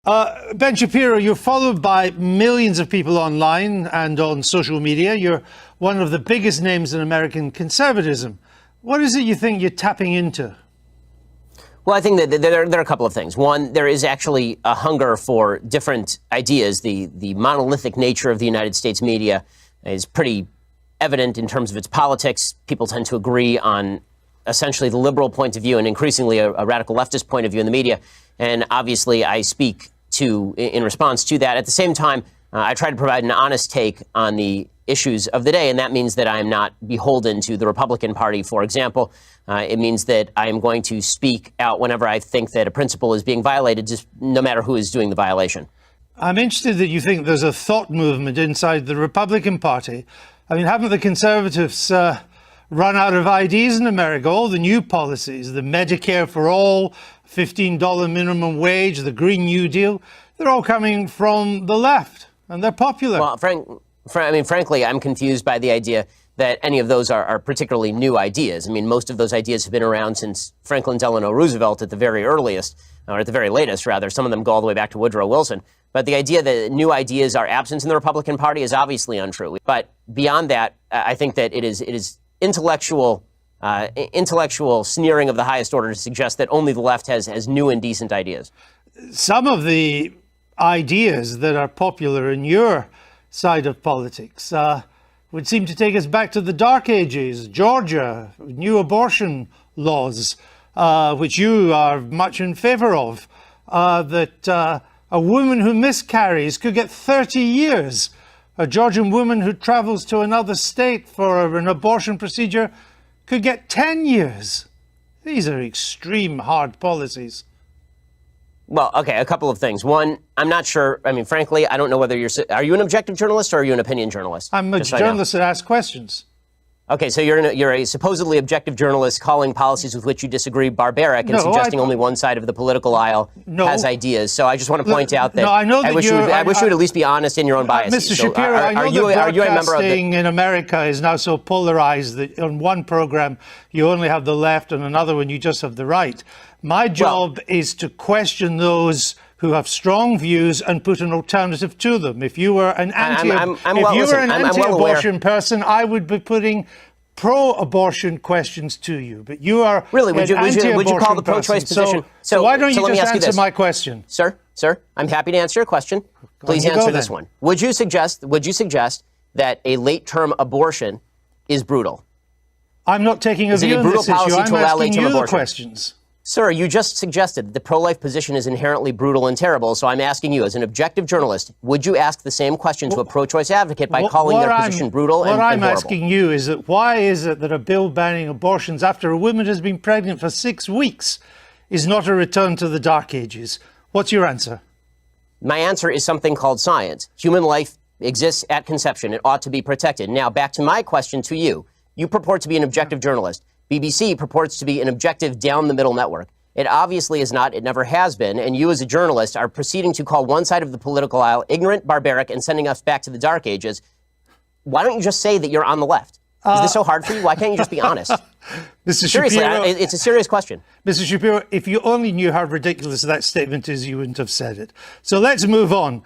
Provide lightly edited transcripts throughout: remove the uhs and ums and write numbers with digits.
Ben Shapiro, you're followed by millions of people online and on social media. You're one of the biggest names in American conservatism. What is it you think you're tapping into? Well, I think that there are a couple of things. One, there is actually a hunger for different ideas. The monolithic nature of the United States media is pretty evident in terms of its politics. People tend to agree on essentially the liberal point of view and increasingly a radical leftist point of view in the media. And obviously, I speak in response to that. At the same time, I try to provide an honest take on the issues of the day, and that means that I am not beholden to the Republican Party, for example. It means that I am going to speak out whenever I think that a principle is being violated, just no matter who is doing the violation. I'm interested that you think there's a thought movement inside the Republican Party. I mean, haven't the conservatives run out of ideas in America? All the new policies, the Medicare for all, $15 minimum wage, the Green New Deal, they're all coming from the left, and they're popular. Well, frankly, I'm confused by the idea that any of those are particularly new ideas. I mean, most of those ideas have been around since Franklin Delano Roosevelt at the very earliest, or at the very latest, rather. Some of them go all the way back to Woodrow Wilson. But the idea that new ideas are absent in the Republican Party is obviously untrue. But beyond that, I think that it is intellectual sneering of the highest order to suggest that only the left has new and decent ideas. Some of the ideas that are popular in your side of politics would seem to take us back to the Dark Ages. Georgia, new abortion laws, which you are much in favor of, that a woman who miscarries could get 30 years. A Georgian woman who travels to another state for an abortion procedure could get 10 years. These are extreme hard policies. Well, okay, a couple of things. One, I'm not sure. I mean, frankly, I don't know whether are you an objective journalist or are you an opinion journalist? I'm a journalist that asks questions. Okay, so you're a supposedly objective journalist calling policies with which you disagree barbaric and suggesting only one side of the political aisle has ideas. So I just want to point out that I wish you would at least be honest in your own biases. Mr. Shapiro, I know that broadcasting in America is now so polarized that on one program you only have the left and another one you just have the right. My job is to question those who have strong views and put an alternative to them. If you were an anti-abortion person, I would be putting pro-abortion questions to you. But you are really would you call the pro-choice position? So why don't you just answer my question, sir? I'm happy to answer your question. Please answer this one. Would you suggest that a late-term abortion is brutal? I'm not taking a view on this issue. I'm asking you the questions. Sir, you just suggested that the pro-life position is inherently brutal and terrible, so I'm asking you, as an objective journalist, would you ask the same question to a pro-choice advocate by calling their position brutal and horrible? What I'm asking you is that why is it that a bill banning abortions after a woman has been pregnant for 6 weeks is not a return to the Dark Ages? What's your answer? My answer is something called science. Human life exists at conception. It ought to be protected. Now, back to my question to you. You purport to be an objective journalist. BBC purports to be an objective down-the-middle network. It obviously is not. It never has been. And you as a journalist are proceeding to call one side of the political aisle ignorant, barbaric, and sending us back to the Dark Ages. Why don't you just say that you're on the left? Is this so hard for you? Why can't you just be honest? Mr. Seriously, Shapiro, it's a serious question. Mr. Shapiro, if you only knew how ridiculous that statement is, you wouldn't have said it. So let's move on.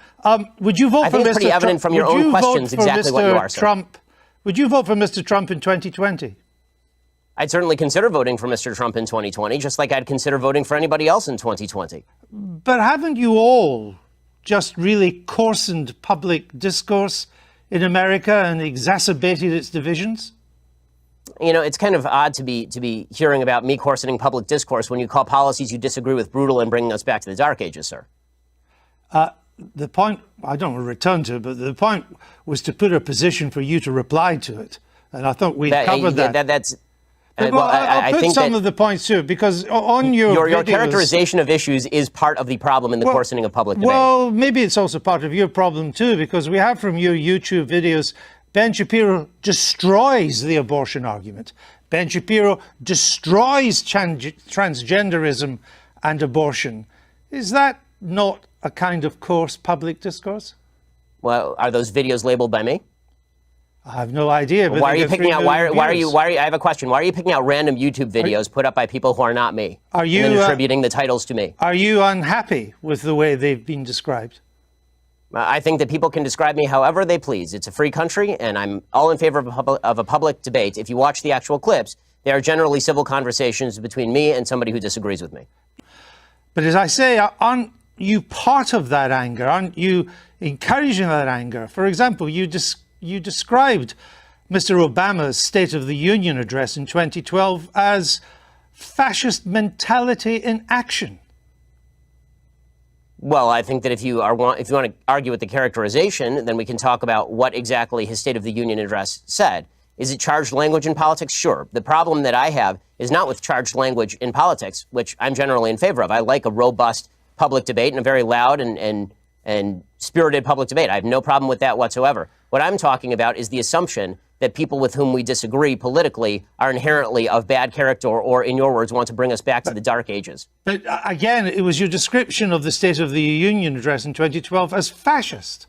Would you vote for Mr. Trump? I think it's pretty evident from your own questions exactly what you are, sir. Would you vote for Mr. Trump in 2020? I'd certainly consider voting for Mr. Trump in 2020, just like I'd consider voting for anybody else in 2020. But haven't you all just really coarsened public discourse in America and exacerbated its divisions? You know, it's kind of odd to be hearing about me coarsening public discourse when you call policies you disagree with brutal and bringing us back to the Dark Ages, sir. The point, I don't want to return to it, but the point was to put a position for you to reply to it. And I thought we covered that. I put think some of the points too, because on your characterization of issues is part of the problem in the coarsening of public debate. Well, maybe it's also part of your problem too, because we have from your YouTube videos, Ben Shapiro destroys the abortion argument. Ben Shapiro destroys transgenderism and abortion. Is that not a kind of coarse public discourse? Well, are those videos labeled by me? I have no idea. But why are you picking out? Why are you? I have a question. Why are you picking out random YouTube videos put up by people who are not me? Are you and then attributing the titles to me? Are you unhappy with the way they've been described? I think that people can describe me however they please. It's a free country, and I'm all in favor of a public debate. If you watch the actual clips, they are generally civil conversations between me and somebody who disagrees with me. But as I say, aren't you part of that anger? Aren't you encouraging that anger? For example, you described Mr. Obama's State of the Union address in 2012 as fascist mentality in action. Well, I think that if you want to argue with the characterization, then we can talk about what exactly his State of the Union address said. Is it charged language in politics? Sure. The problem that I have is not with charged language in politics, which I'm generally in favor of. I like a robust public debate and a very loud and spirited public debate. I have no problem with that whatsoever. What I'm talking about is the assumption that people with whom we disagree politically are inherently of bad character or, in your words, want to bring us back to the dark ages. But again, it was your description of the State of the Union address in 2012 as fascist.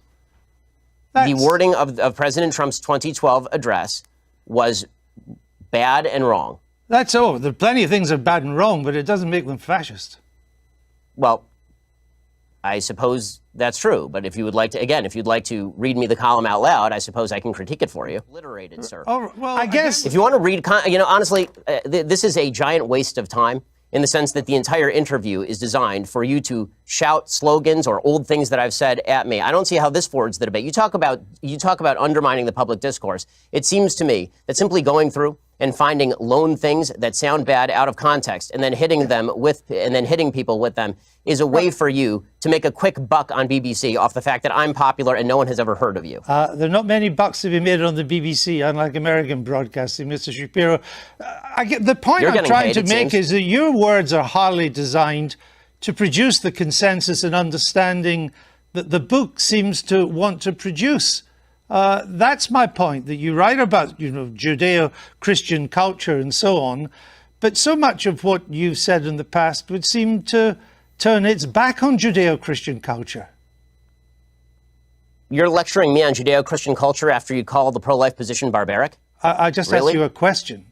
The wording of President Trump's 2012 address was bad and wrong. That's all. There are plenty of things that are bad and wrong, but it doesn't make them fascist. Well, I suppose that's true. But if you would like to, again, if you'd like to read me the column out loud, I suppose I can critique it for you. Obliterated, sir. Oh, well, I guess if you want to read, honestly, this is a giant waste of time in the sense that the entire interview is designed for you to shout slogans or old things that I've said at me. I don't see how this forwards the debate. You talk about undermining the public discourse. It seems to me that simply going through and finding lone things that sound bad out of context and then hitting people with them is a way for you to make a quick buck on BBC off the fact that I'm popular and no one has ever heard of you. There are not many bucks to be made on the BBC, unlike American broadcasting, Mr. Shapiro. The point I'm trying to make is that your words are hardly designed to produce the consensus and understanding that the book seems to want to produce. That's my point, that you write about, Judeo-Christian culture and so on, but so much of what you've said in the past would seem to turn its back on Judeo-Christian culture. You're lecturing me on Judeo-Christian culture after you call the pro-life position barbaric? I just asked you a question.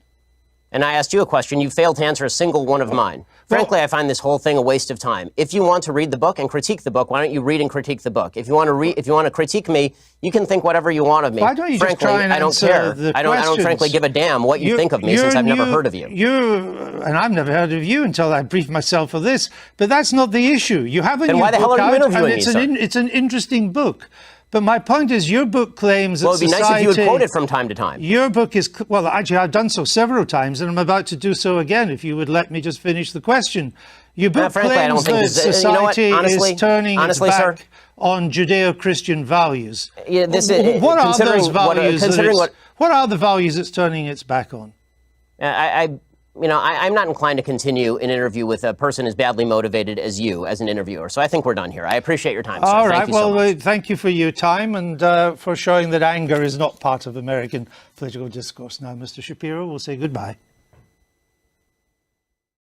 And I asked you a question. You failed to answer a single one of mine. Frankly, I find this whole thing a waste of time. If you want to read the book and critique the book, why don't you read and critique the book? If you want to critique me, you can think whatever you want of me. Why don't you frankly, just try and I don't care. I don't frankly give a damn what you think of me since I've never heard of you. And I've never heard of you until I briefed myself for this. But that's not the issue. You have a new book out. Then why the hell are you interviewing me, sir? It's an interesting book. But my point is, your book claims that society... Well, it'd be nice if you would quote it from time to time. Your book is... Well, actually, I've done so several times, and I'm about to do so again, if you would let me just finish the question. Your book claims that society is turning its back on Judeo-Christian values. Yeah, what are those values? What are the values it's turning its back on? I'm not inclined to continue an interview with a person as badly motivated as you as an interviewer. So I think we're done here. I appreciate your time, sir. All right. Thank you so much. Thank you for your time and for showing that anger is not part of American political discourse. Now, Mr. Shapiro, we'll say goodbye.